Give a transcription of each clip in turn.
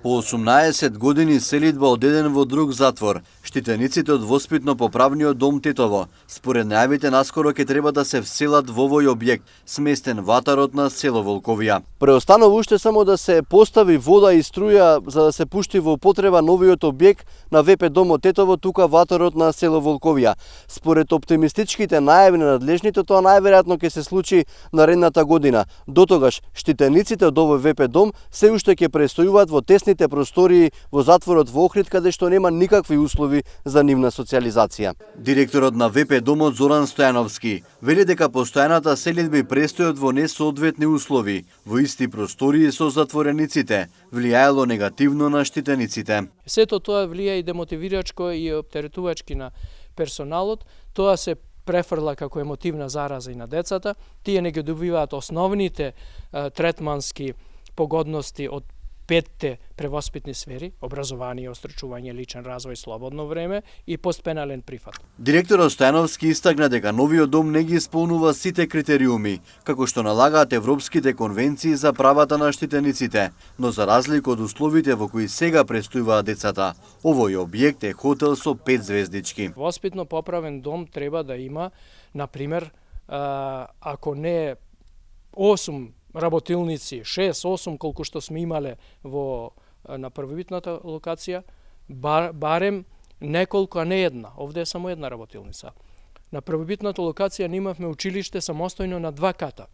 По 18 години селидба од еден во друг затвор, штитениците од Воспитно-поправниот дом Тетово, според најавите наскоро ќе треба да се вселат во овој објект, сместен во атарот на село Волковија. Преостанува уште само да се постави вода и струја за да се пушти во употреба новиот објект на ВП домот Тетово тука во атарот на село Волковија. Според оптимистичките најави на надлежните, тоа најверојатно ќе се случи наредната година. Дотогаш штитениците од овој ВП дом се уште ќе престојуваат во тесните простории во затворот во Охрид, каде што нема никакви услови за нивна социализација. Директорот на ВП домот Зоран Стојановски вели дека постојаната селидби престојат во несоодветни услови, во исти простории со затворениците, влијаело негативно на штитениците. Сето тоа влијае и демотивирачко и оптеретувачки на персоналот, тоа се префрла како емотивна зараза и на децата, тие не ги добиваат основните третмански погодности од 5 превоспитни сфери: образование, острчување, личен развој, слободно време и постпенален прифат. Директорот Стојановски истакна дека новиот дом не ги исполнува сите критериуми, како што налагаат европските конвенции за правата на штитениците, но за разлика од условите во кои сега престојуваат децата, овој објект е хотел со 5 звездички. Воспитно поправен дом треба да има, например, ако не 8 работилници, 6-8 колку што сме имале на првобитната локација, барем неколку, а не една. Овде е само една работилница. На првобитната локација имавме училиште самостојно на 2 ката,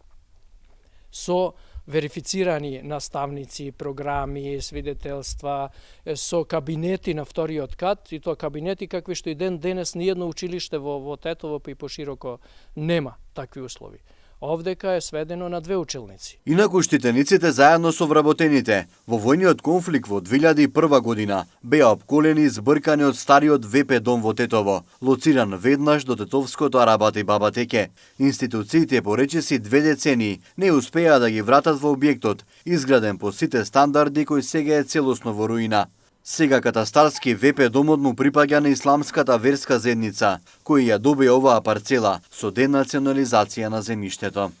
со верифицирани наставници, програми, свидетелства, со кабинети на вториот кат, и тоа кабинети какви што и денес ниедно училиште во Тетово и пошироко нема такви услови. Овдека е сведено на 2 училници. Инаку штитениците заедно со вработените во војниот конфликт во 2001 година беа обколени и збркани од стариот ВП дом во Тетово, лоциран веднаш до тетовското Арабати Баба Теке. Институциите по речиси 2 децении не успеа да ги вратат во објектот, изграден по сите стандарди, кој сега е целосно во руина. Сега катастарски ВП домот му припаѓа на исламската верска заедница, која ја добија оваа парцела со денационализација на земјиштето.